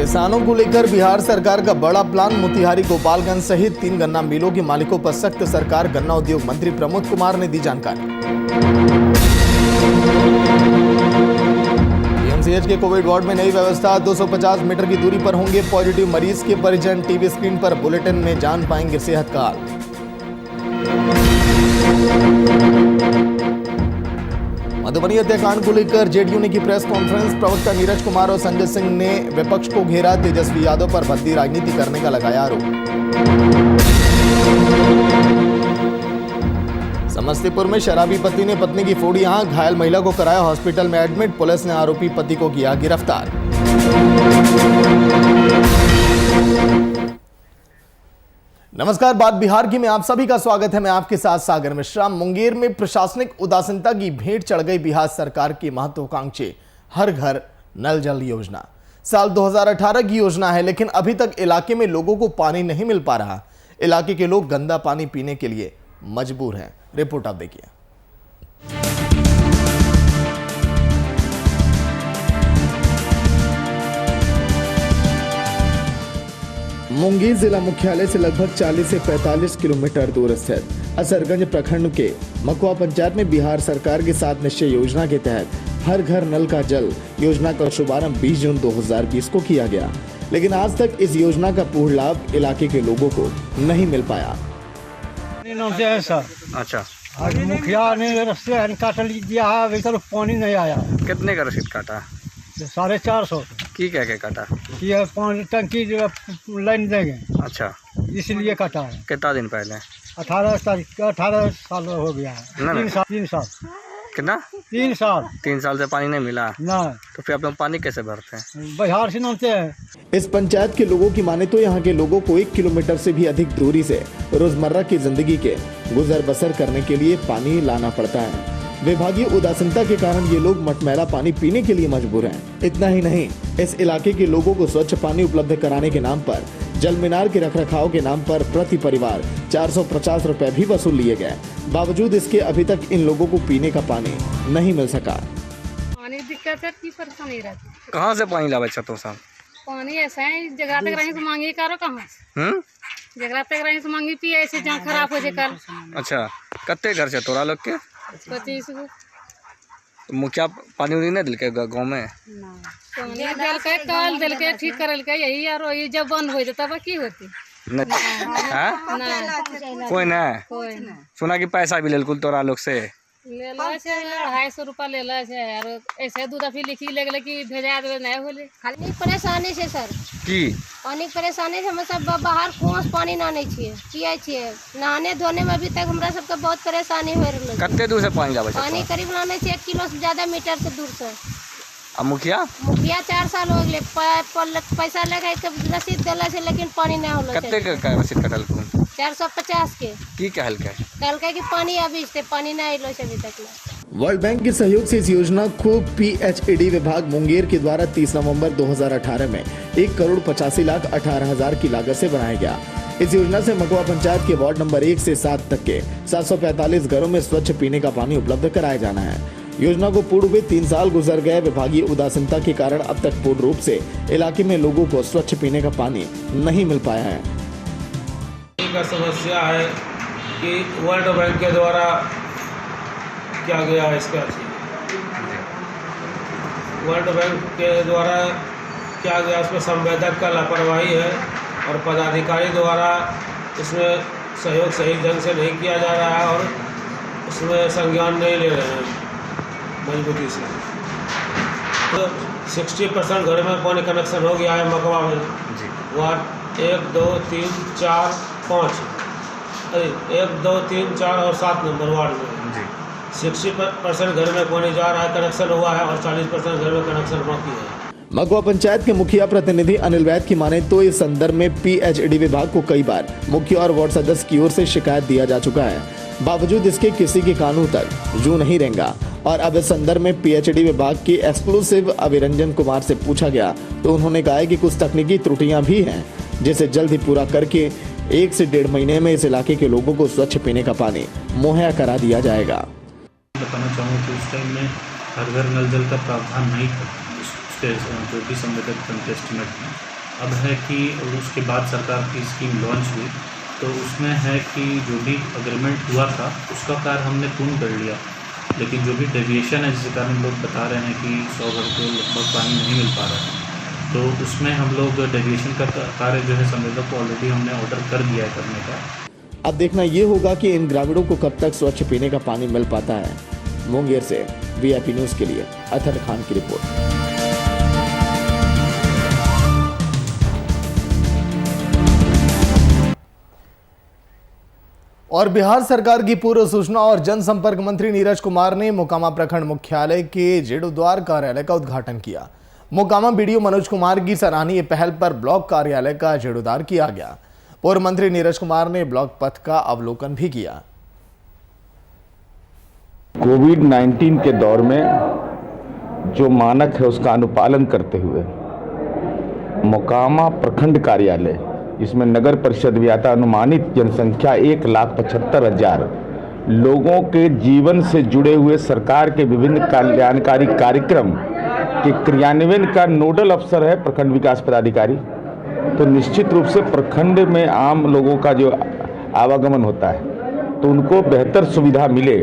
किसानों को लेकर बिहार सरकार का बड़ा प्लान। मोतिहारी, गोपालगंज सहित 3 गन्ना मिलों के मालिकों पर सख्त। सरकार, गन्ना उद्योग मंत्री प्रमोद कुमार ने दी जानकारी। पीएमसीएच के कोविड वार्ड में नई व्यवस्था। 250 मीटर की दूरी पर होंगे पॉजिटिव मरीज के परिजन। टीवी स्क्रीन पर बुलेटिन में जान पाएंगे सेहत का हाल। मधुबनी हत्याकांड को लेकर जेडीयू ने की प्रेस कॉन्फ्रेंस। प्रवक्ता नीरज कुमार और संजय सिंह ने विपक्ष को घेरा। तेजस्वी यादव पर भद्दी राजनीति करने का लगाया आरोप। समस्तीपुर में शराबी पति ने पत्नी की फोड़ी आंख। घायल महिला को कराया हॉस्पिटल में एडमिट। पुलिस ने आरोपी पति को किया गिरफ्तार। नमस्कार, बात बिहार की में आप सभी का स्वागत है। मैं आपके साथ सागर मिश्रा। मुंगेर में प्रशासनिक उदासीनता की भेंट चढ़ गई बिहार सरकार की महत्वाकांक्षी हर घर नल जल योजना। साल 2018 की योजना है, लेकिन अभी तक इलाके में लोगों को पानी नहीं मिल पा रहा। इलाके के लोग गंदा पानी पीने के लिए मजबूर हैं। रिपोर्ट आप देखिए। मुंगेर जिला मुख्यालय से लगभग 40 से 45 किलोमीटर दूर स्थित असरगंज प्रखंड के मकुआ पंचायत में बिहार सरकार की 7 निश्चय योजना के तहत हर घर नल का जल योजना का शुभारंभ 20 जून 2020 को किया गया, लेकिन आज तक इस योजना का पूर्ण लाभ इलाके के लोगों को नहीं मिल पाया। अच्छा, आज मुखिया ने रस्ते काट दिया है, अभी तक पानी नहीं आया। कितने का रसीद काटा? 450 की क्या क्या काटा? ये पानी टंकी जो लाइन देंगे, अच्छा, इसलिए काटा है। कितना दिन पहले? 18 साल हो गया है। ना, 3 साल। कितना? 3 साल। 3 साल से पानी नहीं मिला ना, तो फिर आप लोग पानी कैसे भरते हैं? बिहार से नामते हैं। इस पंचायत के लोगों की माने तो यहाँ के लोगों को 1 किलोमीटर से भी अधिक दूरी से रोजमर्रा की जिंदगी के गुजर बसर करने के लिए पानी लाना पड़ता है। विभागीय उदासीनता के कारण ये लोग मटमैला पानी पीने के लिए मजबूर हैं। इतना ही नहीं, इस इलाके के लोगों को स्वच्छ पानी उपलब्ध कराने के नाम पर जल मीनार के रखरखाव के नाम पर प्रति परिवार 450 रुपए भी वसूल लिए गए। बावजूद इसके अभी तक इन लोगों को पीने का पानी नहीं मिल सका। पानी दिक्कत है, की परेशानी रहती। कहाँ से पानी लावे छतो साहब? पानी ऐसा है, जगह तक रही तो मांगी करो कहाँ से? जगह तक रही तो मांगी पिए ऐसे जहाँ खराब हो जाए कल। अच्छा, कत्ते घर से तोरा लोग के? 25 को। तो मुखिया पानी उनी नहीं दिल के गाँव में? पानी दिल के कल दिल के ठीक करल के यही यार, ये जब बंद हो जाता है की होती नहीं? कोई नहीं सुना कि पैसा भी लेकुल तोरा लोग से? ले ला से 250 रुपया ले ला से यार, ऐसे दूध फिर लिखी ले गले कि भेजा देवे नहीं होले। खाली परेशानी से सर की पानी परेशानी से हम सब बाहर कुआं से पानी नाने छिए, पिए छिए। नहाने धोने में अभी तक हमरा सबके बहुत परेशानी हो रही है। कत्ते दूर से पानी लावे छतो? पानी करीब लाने छिए 1 किलो से ज्यादा मीटर से दूर से। अब मुखिया 4 साल हो गए पैसा लगा के रसीद दिला से, लेकिन पानी नहीं होला। कत्ते का रसीद कटल को? 450 के। की कहल के? कि पानी अभी से पानी नहीं आइलो से अभी तक। वर्ल्ड बैंक के सहयोग से इस योजना को पीएचईडी विभाग मुंगेर के द्वारा 30 नवंबर 2018 में 1,85,18,000 की लागत से बनाया गया। इस योजना से मकुआ पंचायत के वार्ड नंबर 1 से 7 तक के 745 घरों में स्वच्छ पीने का पानी उपलब्ध कराया जाना है। योजना को पूर्ण हुए 3 साल गुजर गए। विभागीय उदासीनता के कारण अब तक पूर्ण रूप से इलाके में लोगों को स्वच्छ पीने का पानी नहीं मिल पाया है। का समस्या है कि वर्ल्ड बैंक के द्वारा क्या गया है इसका, वर्ल्ड बैंक के द्वारा क्या गया, उसमें संवेदक का लापरवाही है और पदाधिकारी द्वारा इसमें सहयोग सही ढंग से नहीं किया जा रहा है और उसमें संज्ञान नहीं ले रहे हैं मजबूती से। तो 60% घर में पानी कनेक्शन हो गया है मकवा में। वार्ड 1, 2, 3, 4, 5 1, 2, 3, 4 और 7 नंबर वार्ड में 60% घर में पानी जा रहा है, कनेक्शन हुआ है, और 40% घर में कनेक्शन बाकी है। मकुआ पंचायत के मुखिया प्रतिनिधि अनिल वैद की माने तो इस संदर्भ में पीएचईडी विभाग को कई बार मुखिया और वार्ड सदस्य की ओर से शिकायत दिया जा चुका है। बावजूद इसके किसी के कानून तक जू नहीं रहेगा। और अब इस संदर्भ में पीएचईडी विभाग के एक्सक्लूसिव अभिरंजन कुमार से पूछा गया तो उन्होंने कहा कि कुछ तकनीकी त्रुटियां भी हैं, जिसे जल्द ही पूरा करके 1 से 1.5 महीने में इस इलाके के लोगों को स्वच्छ पीने का पानी मुहैया करा दिया जाएगा। बताना चाहूँगा कि उस टाइम में हर घर नल जल का प्रावधान नहीं था उसके जो भी संवेदक कंटेस्टमेंट में, अब है कि उसके बाद सरकार की स्कीम लॉन्च हुई, तो उसमें है कि जो भी अग्रीमेंट हुआ था उसका कार्य हमने पूर्ण कर लिया, लेकिन जो भी डेविएशन है जिसके कारण लोग बता रहे हैं कि 100 घर को लगभग पानी नहीं मिल पा रहा है, तो उसमें हम लोग डेविएशन का कार्य जो है संवेदक को ऑलरेडी हमने ऑर्डर कर दिया है करने का। अब देखना ये होगा कि इन ग्रामीणों को कब तक स्वच्छ पीने का पानी मिल पाता है। मुंगेर से वीआईपी न्यूज के लिए अतहर खान की रिपोर्ट। और बिहार सरकार की पूर्व सूचना और जनसंपर्क मंत्री नीरज कुमार ने मोकामा प्रखंड मुख्यालय के जेडूद्वार कार्यालय का उद्घाटन किया। मोकामा बीडीओ मनोज कुमार की सराहनीय पहल पर ब्लॉक कार्यालय का जीर्णोद्धार किया गया। पूर्व मंत्री नीरज कुमार ने ब्लॉक पथ का अवलोकन भी किया। कोविड-19 के दौर में जो मानक है उसका अनुपालन करते हुए मोकामा प्रखंड कार्यालय, इसमें नगर परिषद भी आता, अनुमानित जनसंख्या 1,75,000 लोगों के जीवन से जुड़े हुए सरकार के विभिन्न कल्याणकारी कार्यक्रम के क्रियान्वयन का नोडल अफसर है प्रखंड विकास पदाधिकारी। तो निश्चित रूप से प्रखंड में आम लोगों का जो आवागमन होता है तो उनको बेहतर सुविधा मिले,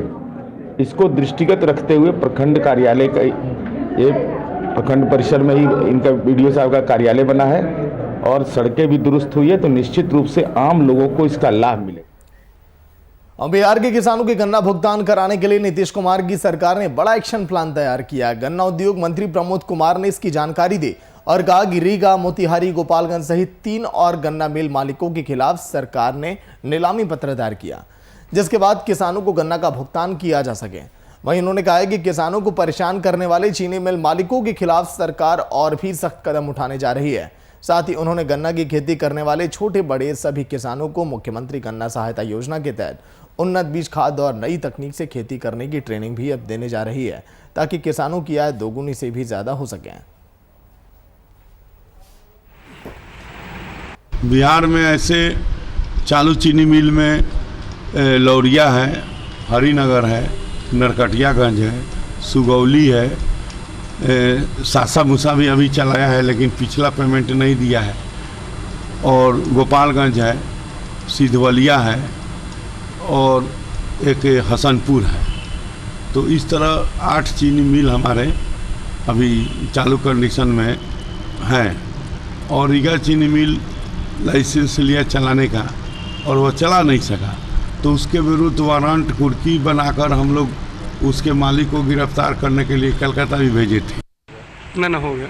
इसको दृष्टिगत रखते हुए प्रखंड कार्यालय का ये प्रखंड परिसर में ही इनका बीडीओ साहब का कार्यालय बना है और सड़कें भी दुरुस्त हुई है, तो निश्चित रूप से आम लोगों को इसका लाभ मिले। अब बिहार के किसानों के गन्ना भुगतान कराने के लिए नीतीश कुमार की सरकार ने बड़ा एक्शन प्लान तैयार किया। गन्ना उद्योग मंत्री प्रमोद कुमार ने इसकी जानकारी दी और कहा कि रीगा, मोतिहारी, गोपालगंज सहित 3 और गन्ना मिल मालिकों के खिलाफ सरकार ने नीलामी पत्र दायर किया, जिसके बाद किसानों को गन्ना का भुगतान किया जा सके। वहीं उन्होंने कहा है कि किसानों को परेशान करने वाले चीनी मिल मालिकों के खिलाफ सरकार और भी सख्त कदम उठाने जा रही है। साथ ही उन्होंने गन्ना की खेती करने वाले छोटे बड़े सभी किसानों को मुख्यमंत्री गन्ना सहायता योजना के तहत उन्नत बीज, खाद और नई तकनीक से खेती करने की ट्रेनिंग भी अब देने जा रही है, ताकि किसानों की आय दोगुनी से भी ज्यादा हो सके। बिहार में ऐसे चालू चीनी मिल में लौरिया है, हरिनगर है, नरकटियागंज है, सुगौली है, सासा मूसा भी अभी चलाया है लेकिन पिछला पेमेंट नहीं दिया है, और गोपालगंज है, सिद्धवलिया है और एक हसनपुर है। तो इस तरह 8 चीनी मिल हमारे अभी चालू कंडीशन में हैं। और रीगा चीनी मिल लाइसेंस लिया चलाने का और वह चला नहीं सका, तो उसके विरुद्ध वारंट कुर्की बनाकर हम लोग उसके मालिक को गिरफ्तार करने के लिए कलकत्ता भी भेजे थे। ना हो गया।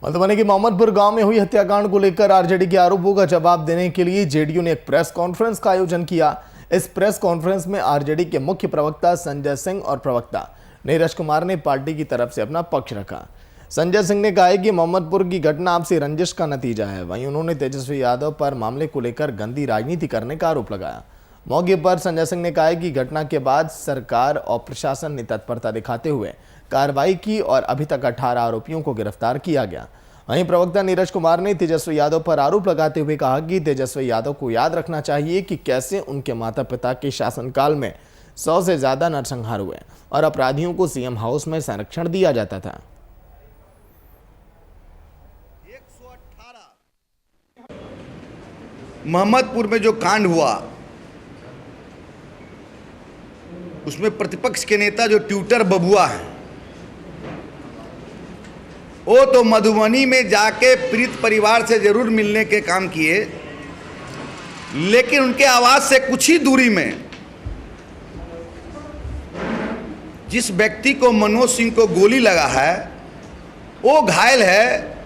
मधुबनी के मोहम्मदपुर गांव में हुई हत्याकांड को लेकर आरजेडी के आरोपों का जवाब देने के लिए जेडीयू ने एक प्रेस कॉन्फ्रेंस का आयोजन किया। इस प्रेस कॉन्फ्रेंस में आरजेडी के मुख्य प्रवक्ता संजय सिंह और प्रवक्ता नीरज कुमार ने पार्टी की तरफ से अपना पक्ष रखा। संजय सिंह ने कहा है कि मोहम्मदपुर की घटना आपसी रंजिश का नतीजा है। वहीं उन्होंने तेजस्वी यादव पर मामले को लेकर गंदी राजनीति करने का आरोप लगाया। मौके पर संजय सिंह ने कहा है कि घटना के बाद सरकार और प्रशासन ने तत्परता दिखाते हुए कार्रवाई की और अभी तक 18 आरोपियों को गिरफ्तार किया गया। वहीं प्रवक्ता नीरज कुमार ने तेजस्वी यादव पर आरोप लगाते हुए कहा कि तेजस्वी यादव को याद रखना चाहिए कि कैसे उनके माता पिता के शासनकाल में 100 से ज्यादा नरसंहार हुए और अपराधियों को सीएम हाउस में संरक्षण दिया जाता था। 118 मोहम्मदपुर में जो कांड हुआ उसमें प्रतिपक्ष के नेता जो ट्विटर बबुआ हैं, वो तो मधुबनी में जाके पीड़ित परिवार से जरूर मिलने के काम किए, लेकिन उनके आवास से कुछ ही दूरी में जिस व्यक्ति को मनोज सिंह को गोली लगा है वो घायल है,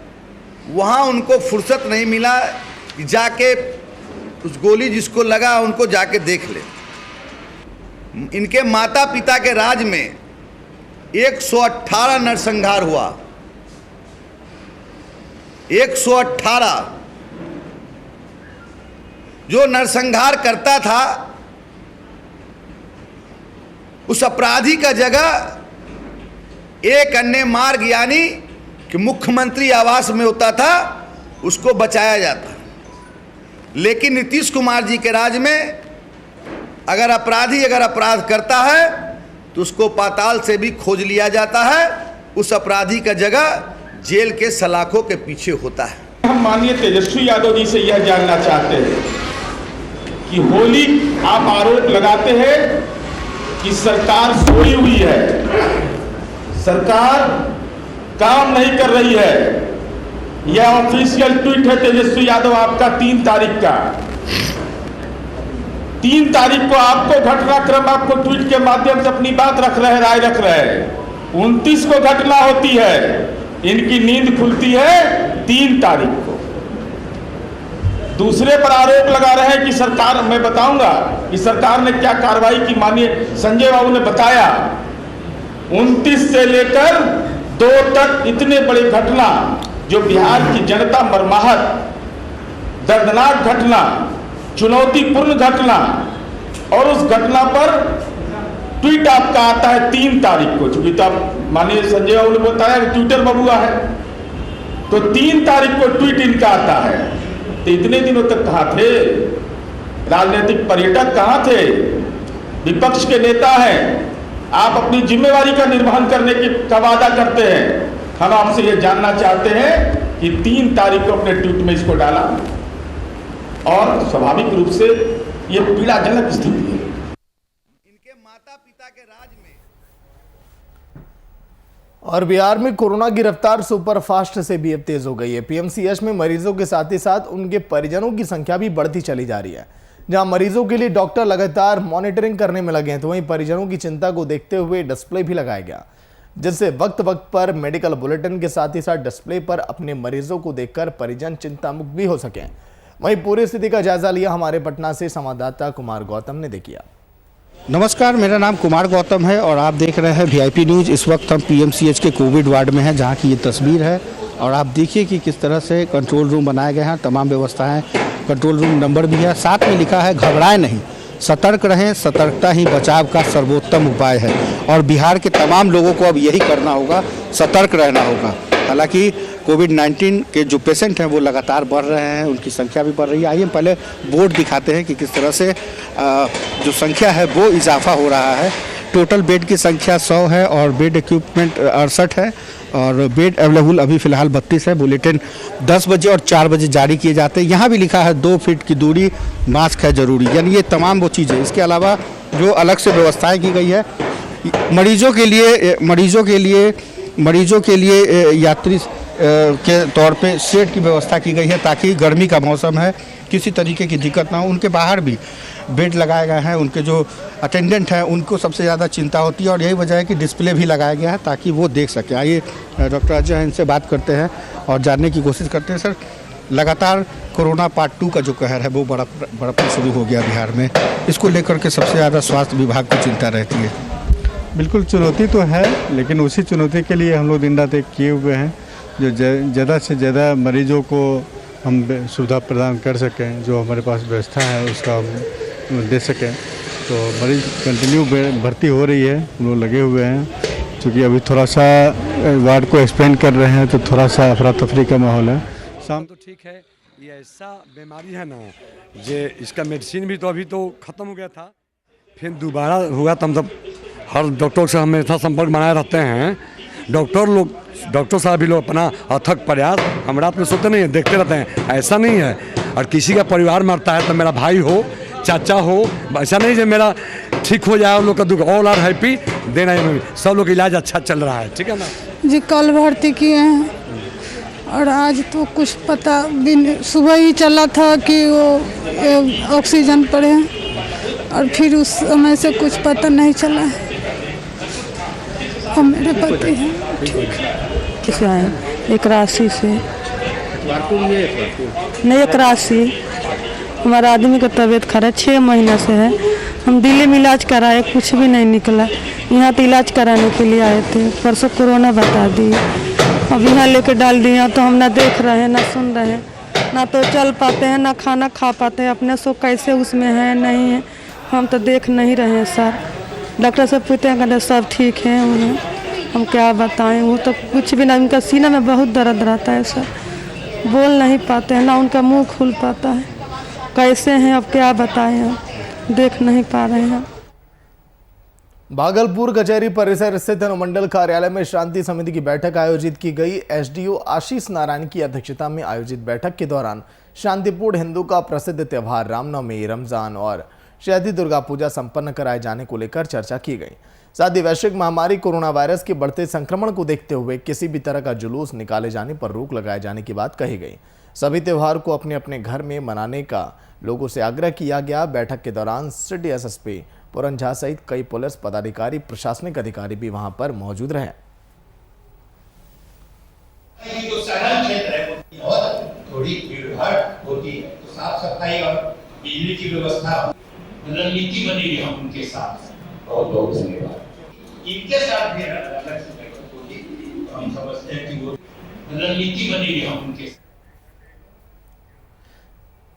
वहाँ उनको फुर्सत नहीं मिला कि जाके उस गोली जिसको लगा उनको जाके देख ले। इनके माता पिता के राज में 118 नरसंहार हुआ। 118 जो नरसंहार करता था उस अपराधी का जगह एक अन्य मार्ग यानी कि मुख्यमंत्री आवास में होता था, उसको बचाया जाता। लेकिन नीतीश कुमार जी के राज में अगर अपराधी अपराध करता है तो उसको पाताल से भी खोज लिया जाता है उस अपराधी का जगह जेल के सलाखों के पीछे होता है। हम माननीय तेजस्वी यादव जी से यह जानना चाहते हैं कि होली आप आरोप लगाते हैं कि सरकार सोई हुई है, सरकार काम नहीं कर रही है। यह ऑफिशियल ट्वीट है तेजस्वी यादव आपका 3 तारीख का। 3 तारीख को आपको घटनाक्रम आपको ट्वीट के माध्यम से अपनी बात रख रहे हैं, राय रख रहे हैं। 29 को घटना होती है, इनकी नींद खुलती है 3 तारीख को। दूसरे पर आरोप लगा रहे हैं कि सरकार, मैं बताऊंगा कि सरकार ने क्या कार्रवाई की। माननीय संजय बाबू ने बताया 29 से लेकर 2 तक इतने बड़ी घटना जो बिहार की जनता मर्माहत, दर्दनाक घटना, चुनौतीपूर्ण घटना, और उस घटना पर ट्वीट आपका आता है 3 तारीख को। चूंकि तो आप माननीय संजय बाबू ने बताया कि ट्विटर बबुआ है, तो 3 तारीख को ट्वीट इनका आता है। तो इतने दिनों तक कहाँ थे? राजनीतिक पर्यटक कहाँ थे? विपक्ष के नेता हैं, आप अपनी जिम्मेवारी का निर्वहन करने का वादा करते हैं। हम आपसे ये जानना चाहते हैं कि 3 तारीख को अपने ट्वीट में इसको डाला, और स्वाभाविक रूप से ये पीड़ाजनक स्थिति है। इनके माता पिता के राज में। और बिहार में कोरोना की रफ्तार सुपर फास्ट से भी अब तेज हो गई है। पीएमसीएच में मरीजों के साथ ही साथ उनके परिजनों की संख्या भी बढ़ती चली जा रही है। जहां मरीजों के लिए डॉक्टर लगातार मॉनिटरिंग करने में लगे हैं, तो वहीं परिजनों की चिंता को देखते हुए डिस्प्ले भी लगाया गया, जिससे वक्त वक्त पर मेडिकल बुलेटिन के साथ ही साथ डिस्प्ले पर अपने मरीजों को देखकर परिजन चिंता मुक्त भी हो सकें। वहीं पूरी स्थिति का जायजा लिया हमारे पटना से संवाददाता कुमार गौतम ने। देखिए। नमस्कार, मेरा नाम कुमार गौतम है और आप देख रहे हैं वीआईपी न्यूज़। इस वक्त हम पीएमसीएच के कोविड वार्ड में हैं, जहां की ये तस्वीर है, और आप देखिए कि किस तरह से कंट्रोल रूम बनाए गए हैं। तमाम व्यवस्थाएं, कंट्रोल रूम नंबर भी है, साथ में लिखा है घबराएं नहीं, सतर्क रहें, सतर्कता ही बचाव का सर्वोत्तम उपाय है। और बिहार के तमाम लोगों को अब यही करना होगा, सतर्क रहना होगा। हालांकि कोविड-19 के जो पेशेंट हैं वो लगातार बढ़ रहे हैं, उनकी संख्या भी बढ़ रही है। आइए पहले बोर्ड दिखाते हैं कि किस तरह से जो संख्या है वो इजाफा हो रहा है। टोटल बेड की संख्या 100 है और बेड इक्विपमेंट 68 है, और बेड अवेलेबल अभी फ़िलहाल 32 है। बुलेटिन 10 बजे और 4 बजे जारी किए जाते हैं। यहाँ भी लिखा है 2 फीट की दूरी, मास्क है ज़रूरी, यानी ये तमाम वो चीज़ें। इसके अलावा जो अलग से व्यवस्थाएँ की गई है मरीजों के लिए यात्री के तौर पे शेड की व्यवस्था की गई है, ताकि गर्मी का मौसम है, किसी तरीके की दिक्कत ना हो। उनके बाहर भी बेड लगाए गए हैं। उनके जो अटेंडेंट हैं उनको सबसे ज़्यादा चिंता होती है, और यही वजह है कि डिस्प्ले भी लगाया गया है ताकि वो देख सकें। आइए डॉक्टर अजय हैं, इनसे बात करते हैं और जानने की कोशिश करते हैं। सर, लगातार कोरोना पार्ट 2 का जो कहर है वो बड़ा शुरू हो गया बिहार में, इसको लेकर के सबसे ज़्यादा स्वास्थ्य विभाग को चिंता रहती है। बिल्कुल चुनौती तो है, लेकिन उसी चुनौती के लिए हम लोग दिन रात एक किए हुए हैं, जो ज़्यादा से ज़्यादा मरीजों को हम सुविधा प्रदान कर सकें, जो हमारे पास व्यवस्था है उसका हम दे सकें। तो मरीज कंटिन्यू भर्ती हो रही है, हम लोग लगे हुए हैं। क्योंकि अभी थोड़ा सा वार्ड को एक्सपेंड कर रहे हैं, तो थोड़ा सा अफरा तफरी का माहौल है। शाम तो ठीक है, ये ऐसा बीमारी है ना, ये इसका मेडिसिन भी तो अभी तो ख़त्म हो गया था, फिर दोबारा हुआ। तो हम सब हर डॉक्टर से हमेशा संपर्क बनाए रहते हैं। डॉक्टर साहब भी लोग अपना अथक प्रयास हम रात में सोते नहीं हैं, देखते रहते हैं। ऐसा नहीं है, और किसी का परिवार मरता है तो मेरा भाई हो, चाचा हो, ऐसा नहीं है मेरा ठीक हो जाए, उन लोग का दुख, ऑल आर हैप्पी देना है। सब लोग इलाज अच्छा चल रहा है, ठीक है ना जी। कल भर्ती किए हैं और आज तो कुछ पता भी, सुबह ही चला था कि वो ऑक्सीजन पर है, और फिर उस समय से कुछ पता नहीं चला है। हम मेरे पति हैं, किसे आए? एक राशि से नहीं, एक राशि। हमारा आदमी का तबीयत खराब 6 महीना से है। हम दिल्ली में इलाज कराए, कुछ भी नहीं निकला। यहाँ तो इलाज कराने के लिए आए थे, परसों कोरोना बता दी। अब यहाँ लेके डाल दिया, तो हम ना देख रहे हैं ना सुन रहे हैं, ना तो चल पाते हैं, ना खाना खा पाते हैं। अपने सो कैसे उसमें है नहीं है, हम तो देख नहीं रहे हैं सर। डॉक्टर से पूछते हैं, कहते सब ठीक है। उन्हें हम क्या बताएं, वो तो कुछ भी ना, उनका सीना में बहुत दर्द रहता है सर, बोल नहीं पाते हैं, ना उनका मुंह खुल पाता है। कैसे हैं अब क्या बताएं, हम देख नहीं पा रहे हैं। भागलपुर कचहरी परिसर स्थित अनुमंडल कार्यालय में शांति समिति की बैठक आयोजित की गई। एसडीओ आशीष नारायण की अध्यक्षता में आयोजित बैठक के दौरान शांतिपूर्ण हिंदू का प्रसिद्ध त्योहार रामनवमी, रमजान और शहदी दुर्गा पूजा संपन्न कराए जाने को लेकर चर्चा की गई। साथ ही वैश्विक महामारी कोरोना वायरस के बढ़ते संक्रमण को देखते हुए किसी भी तरह का जुलूस निकाले जाने पर रोक लगाए जाने की बात कही गई। सभी त्योहार को अपने अपने घर में मनाने का लोगों से आग्रह किया गया। बैठक के दौरान सिटी एसएसपी पूरन झा सहित कई पुलिस पदाधिकारी, प्रशासनिक अधिकारी भी वहां पर मौजूद रहे। जो शहर क्षेत्र है और थोड़ी भीड़-भाड़ होती है, तो साफ सफाई और बिजली की व्यवस्था रणनीति बनी है उनके साथ और लोग इनके साथ भी अलग से बैठक होगी। हम समझते हैं कि वो रणनीति बनी है उनके साथ।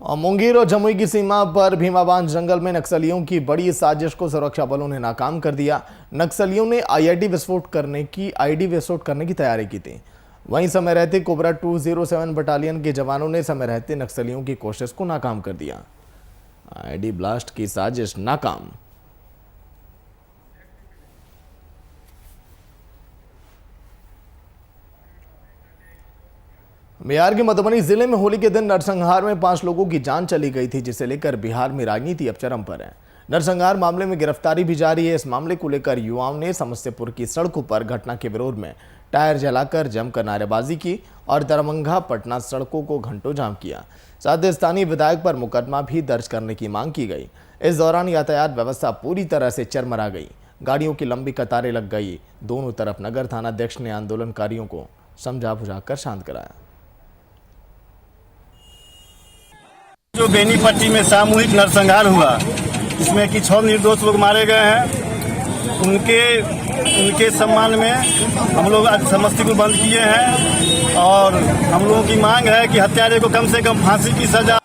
मुंगेर और जमुई की सीमा पर भीमाबांध जंगल में नक्सलियों की बड़ी साजिश को सुरक्षा बलों ने नाकाम कर दिया। नक्सलियों ने आईडी विस्फोट करने की तैयारी की थी। वहीं समय रहते कोबरा 207 बटालियन के जवानों ने समय रहते नक्सलियों की कोशिश को नाकाम कर दिया। आईडी ब्लास्ट की साजिश नाकाम। बिहार के मधुबनी जिले में होली के दिन नरसंहार में 5 लोगों की जान चली गई थी, जिसे लेकर बिहार में राजनीति अब चरम पर है। नरसंहार मामले में गिरफ्तारी भी जारी है। इस मामले को लेकर युवाओं ने समस्तीपुर की सड़कों पर घटना के विरोध में टायर जलाकर जमकर नारेबाजी की और दरभंगा पटना सड़कों को घंटों जाम किया। साथ ही स्थानीय विधायक पर मुकदमा भी दर्ज करने की मांग की गई। इस दौरान यातायात व्यवस्था पूरी तरह से चरमरा गई। गाड़ियों की लंबी कतारें लग गई। दोनों तरफ नगर थानाध्यक्ष ने आंदोलनकारियों को समझा बुझाकर शांत कराया। जो बेनीपट्टी में सामूहिक नरसंहार हुआ, इसमें कि 6 निर्दोष लोग मारे गए हैं, उनके सम्मान में हम लोग आज समस्तीपुर बंद किए हैं और हम लोगों की मांग है कि हत्यारे को कम से कम फांसी की सजा।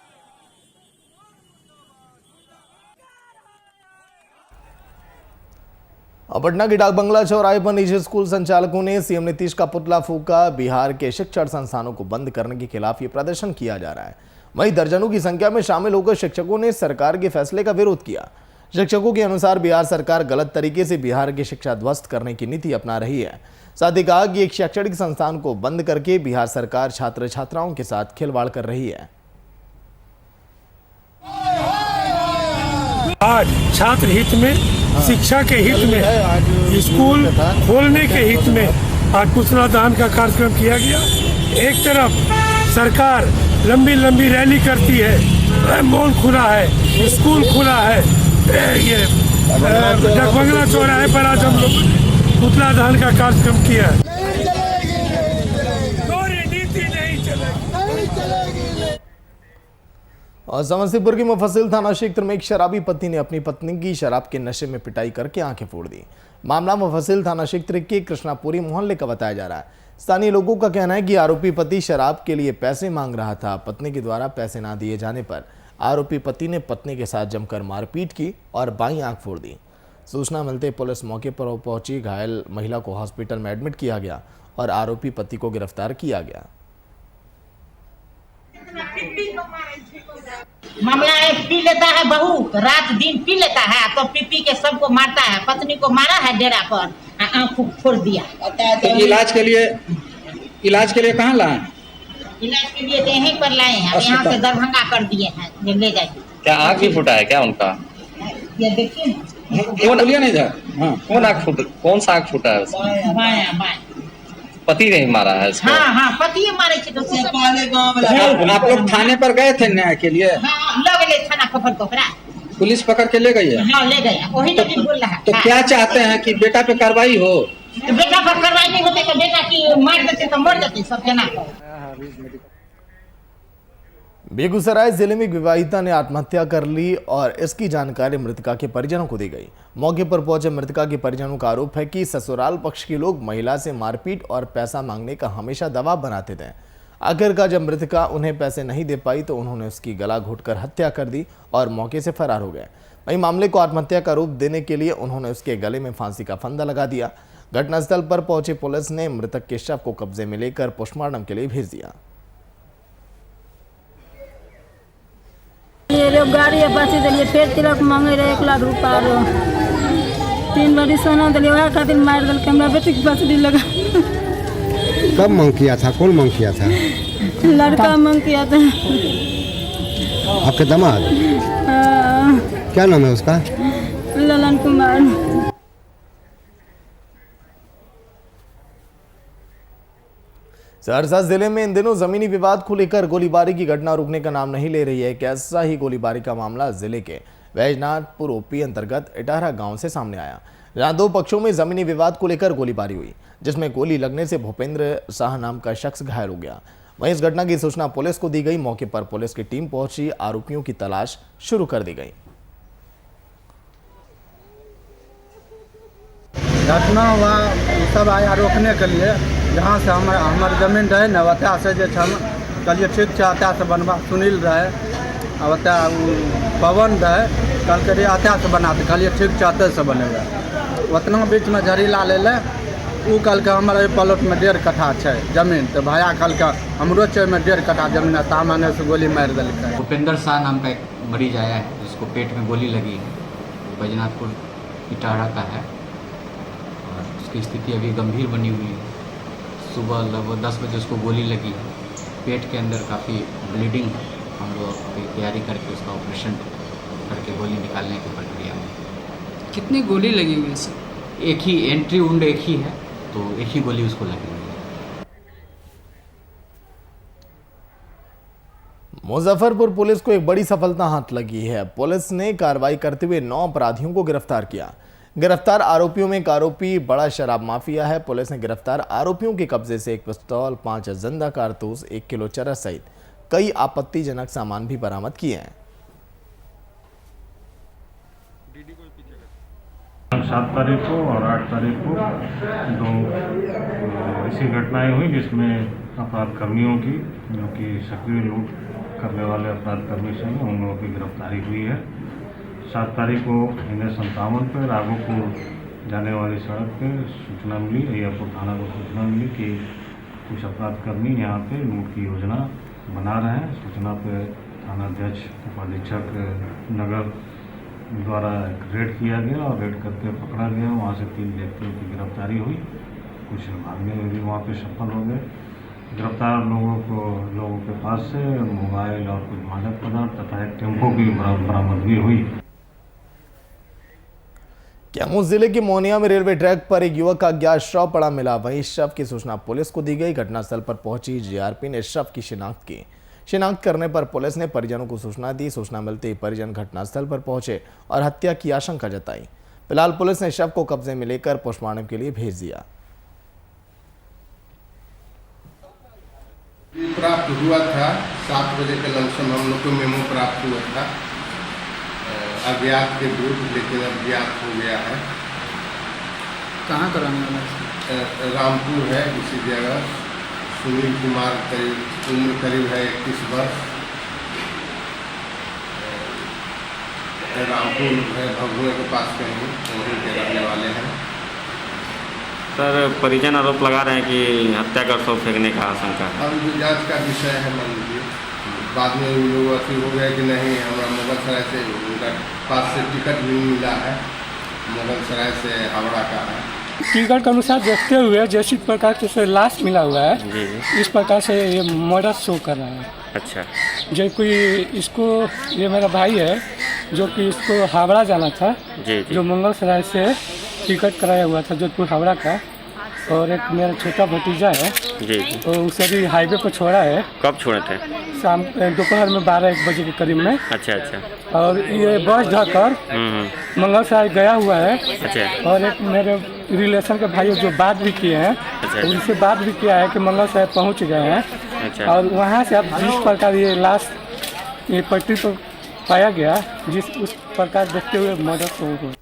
पटना के डाक बंगला चौराहे पर निजी स्कूल संचालकों ने सीएम नीतीश का पुतला फूंका। बिहार के शिक्षण संस्थानों को बंद करने के खिलाफ ये प्रदर्शन किया जा रहा है। वहीं दर्जनों की संख्या में शामिल होकर शिक्षकों ने सरकार के फैसले का विरोध किया। शिक्षकों के अनुसार बिहार सरकार गलत तरीके से बिहार की शिक्षा ध्वस्त करने की नीति अपना रही है। साथ ही कहा कि एक शैक्षणिक संस्थान को बंद करके बिहार सरकार छात्र छात्राओं के साथ खिलवाड़ कर रही है। आज छात्र हित में, शिक्षा के हित में, स्कूल खोलने के हित में आज पुतला दहन का कार्यक्रम किया गया। एक तरफ सरकार लंबी लंबी रैली करती है, मॉल खुला है, स्कूल खुला है, ये डाक बंगला चौराहे पर आज हम लोग पुतला दहन का कार्यक्रम किया है। नीति नहीं चलेगी। और समस्तीपुर के मुफस्सिल थाना क्षेत्र में एक शराबी पति ने अपनी पत्नी की शराब के नशे में पिटाई करके आंखें फोड़ दी। मामला मुफस्सिल थाना क्षेत्र के कृष्णापुरी मोहल्ले का बताया जा रहा है। स्थानीय लोगों का कहना है कि आरोपी पति शराब के लिए पैसे मांग रहा था। पत्नी के द्वारा पैसे ना दिए जाने पर आरोपी पति ने पत्नी के साथ जमकर मारपीट की और बाईं आंख फोड़ दी। सूचना मिलते पुलिस मौके पर पहुंची। घायल महिला को हॉस्पिटल में एडमिट किया गया और आरोपी पति को गिरफ्तार किया गया। मामला है, पी लेता है बहू, रात दिन पी लेता है तो पी के सबको मारता है। पत्नी को मारा है डेरा पर, आंख फोड़ दिया। तो इलाज के लिए कहाँ लाए? इलाज के लिए यहीं पर लाए हैं। यहाँ से दरभंगा कर दिए हैं, ले जाइए। क्या आँख भी फूटा है क्या उनका? ये देखिए नहीं था। कौन सा आँख फूटा है? बायां। पति ने मारा है इसको? हाँ, पति मारे थे। आप लोग थाने पर गए थे न्याय के लिए? हाँ, ले गए थाना पकड़ा। पुलिस पकड़ के ले गई है? हाँ, ले गए। वही तो बोल रहा है। तो क्या चाहते हैं कि बेटा पे कार्रवाई हो? तो बेटा पर कार्रवाई नहीं होती तो बेटा की मार देते तो मर जाते सब जना को। बेगूसराय जिले में विवाहिता ने आत्महत्या कर ली और इसकी जानकारी मृतका के परिजनों को दी गई। मौके पर पहुंचे मृतका के परिजनों का आरोप है कि ससुराल पक्ष के लोग महिला से मारपीट और पैसा मांगने का हमेशा दबाव बनाते थे। आखिरकार जब मृतका उन्हें पैसे नहीं दे पाई तो उन्होंने उसकी गला घोंटकर हत्या कर दी और मौके से फरार हो गए। वहीं मामले को आत्महत्या का रूप देने के लिए उन्होंने उसके गले में फांसी का फंदा लगा दिया। घटनास्थल पर पहुंची पुलिस ने मृतक के शव को कब्जे में लेकर पोस्टमार्टम के लिए भेज दिया। ये लोग गाड़ी बस दिलिए, फिर तिलक मांगे रहे 1 लाख रुपया। 3 बारी सोना दिले वह खातिर मार दल के हमरा बेटी के पास नहीं लगा। कब मांग किया था? कौन मांग किया था? लड़का मांग किया था। आपके दामाद? क्या नाम है उसका? ललन कुमार। सहरसा जिले में इन दिनों जमीनी विवाद को लेकर गोलीबारी की घटना रुकने का नाम नहीं ले रही है। एक ऐसा ही गोलीबारी का मामला जिले के वैजनाथपुर ओपी अंतर्गत इटारा गांव से सामने आया, जहां दो पक्षों में जमीनी विवाद को लेकर गोलीबारी हुई, जिसमें गोली लगने से भूपेंद्र शाह नाम का शख्स घायल हो गया। वहीं इस घटना की सूचना पुलिस को दी गई। मौके पर पुलिस की टीम पहुंची, आरोपियों की तलाश शुरू कर दी गई। घटना हुआ सब आया रोकने के लिए, जहाँ से हमारे जमीन रहे न वतः से जो चलिए ठीक है अत्या से बनवा। सुनील रहे अत्या पवन रहे कल के अत्या से बनाते, कहलिए ठीक है अत्या से बनेगा। उतना बीच में झड़ीला ले ले वो कल के हमारे प्लॉट में 1.5 कट्ठा है जमीन, तो भैया कल के हमरो चे में 1.5 कट्ठा जमीन है, तामाने से गोली मार दिल। भूपेंद्र शाह नाम का एक मरीज आया है जिसको पेट में गोली लगी है, बैजनाथपुर इटारा का है और उसकी स्थिति अभी गंभीर बनी हुई है। सुबह लगभग 10 बजे उसको गोली लगी है, पेट के अंदर काफ़ी ब्लीडिंग है। हम लोग अभी तैयारी करके उसका ऑपरेशन करके गोली निकालने की प्रक्रिया में। कितनी गोली लगी हुई है सर? एक ही एंट्री वुंड एक ही है, तो एक ही गोली उसको लगी हुई है। मुजफ्फरपुर पुलिस को एक बड़ी सफलता हाथ लगी है। पुलिस ने कार्रवाई करते हुए 9 अपराधियों को गिरफ्तार किया। गिरफ्तार आरोपियों में एक आरोपी बड़ा शराब माफिया है। पुलिस ने गिरफ्तार आरोपियों के कब्जे से एक पिस्तौल, 5 जिंदा कारतूस, 1 किलो चरस सहित कई आपत्तिजनक सामान भी बरामद किए हैं। 7 तारीख को और 8 तारीख को 2 ऐसी घटनाएं हुई जिसमें अपराध कर्मियों की, जो कि सक्रिय लूट करने वाले अपराध कर्मी से उन लोगों की गिरफ्तारी हुई है। 7 तारीख को इन्हें 57 पर राघोपुर जाने वाली सड़क पे सूचना मिली, अय्यापुर थाना को सूचना मिली कि कुछ अपराध कर्मी यहाँ पे लूट की योजना बना रहे हैं। सूचना पे थानाध्यक्ष उपाधीक्षक नगर द्वारा एक रेड किया गया और रेड करके पकड़ा गया। वहाँ से 3 व्यक्तियों की गिरफ्तारी हुई, कुछ भागने में भी वहाँ पे सफल हो गए। गिरफ्तार लोगों के पास से मोबाइल और कुछ मादक पदार्थ तथा एक टेम्पो की बरामदगी हुई। कैमूर जिले के मोनिया में रेलवे ट्रैक पर एक युवक का अज्ञात शव पड़ा मिला। वहीं शव की सूचना पुलिस को दी गई। घटनास्थल पर पहुंची जीआरपी ने शव की शिनाख्त की। शिनाख्त करने पर पुलिस ने परिजनों को सूचना दी। सूचना मिलते ही परिजन घटनास्थल पर पहुंचे और हत्या की आशंका जताई। फिलहाल पुलिस ने शव को कब्जे में लेकर पोस्टमार्टम के लिए भेज दिया। प्राप्त हुआ था 7 बजे के लमसम हम लोग को मेमो प्राप्त हुआ था अज्ञात के विरुद्ध, लेकिन अब ज्ञात हो गया है। कहाँ कराने वाला? रामपुर है इसी जगह। सुनील कुमार उम्र करीब है 21 वर्ष। रामपुर है भगुए के पास कहीं, वहीं के रहने वाले हैं। सर परिजन आरोप लगा रहे हैं कि हत्या कर शव फेंकने का आशंका है। अब जो जांच का विषय है मान लीजिए, बाद में वो लोग ऐसे हो गए कि नहीं हमारा मुगलसराय से उनका पास से टिकट भी मिला है, मुगलसराय से हावड़ा का है। टिकट के अनुसार देखते हुए जैसी प्रकार से लाश मिला हुआ है इस प्रकार से ये मर्डर शो कर रहा है। अच्छा, जो कोई इसको, ये मेरा भाई है जो कि इसको हावड़ा जाना था, जो मंगलसराय से टिकट कराया हुआ था जोधपुर हावड़ा का, और एक मेरा छोटा भतीजा है तो उसे भी हाईवे पर छोड़ा है। कब छोड़े थे? शाम दोपहर में 12-1 बजे के करीब में। अच्छा अच्छा। और ये बस ढकर मंगलसराय गया हुआ है। अच्छा। और एक मेरे रिलेशन के भाई जो बात भी किए हैं, उनसे बात भी किया है कि मंगलसराय पहुंच गए हैं। अच्छा। और वहाँ से अब जिस प्रकार ये लाश ये पट्टी पर पाया गया, जिस उस प्रकार देखते हुए मर्डर हो गया।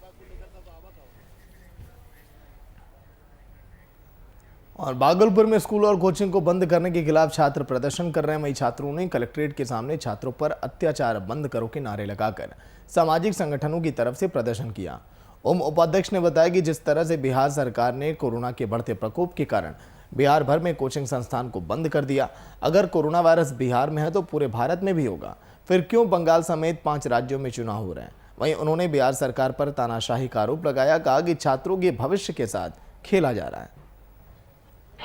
और भागलपुर में स्कूल और कोचिंग को बंद करने के खिलाफ छात्र प्रदर्शन कर रहे हैं। वहीं छात्रों ने कलेक्ट्रेट के सामने छात्रों पर अत्याचार बंद करो के नारे लगाकर सामाजिक संगठनों की तरफ से प्रदर्शन किया। उपाध्यक्ष ने बताया कि जिस तरह से बिहार सरकार ने कोरोना के बढ़ते प्रकोप के कारण बिहार भर में कोचिंग संस्थान को बंद कर दिया, अगर कोरोना वायरस बिहार में है तो पूरे भारत में भी होगा। फिर क्यों बंगाल समेत 5 राज्यों में चुनाव हो रहे हैं? वहीं उन्होंने बिहार सरकार पर तानाशाही का आरोप लगाया। कहा कि छात्रों के भविष्य के साथ खेला जा रहा है।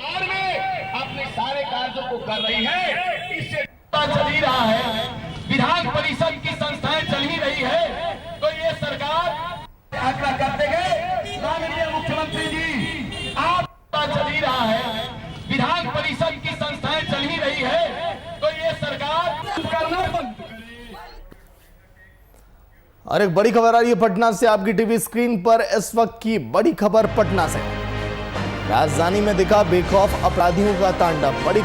और में अपने सारे कार्यों को कर रही है, इससे चल ही रहा है। विधान परिषद की संस्थाएं चल ही रही है, तो ये सरकार आग्रह करते गए माननीय मुख्यमंत्री जी, आप चल ही रहा है, विधान परिषद की संस्थाएं चल ही रही है, तो ये सरकार करना बंद। और एक बड़ी खबर आ रही है पटना से। आपकी टीवी स्क्रीन पर इस वक्त की बड़ी खबर पटना से। राजधानी में दिखा बेखौफ अपराधियों का तांडव। बड़ी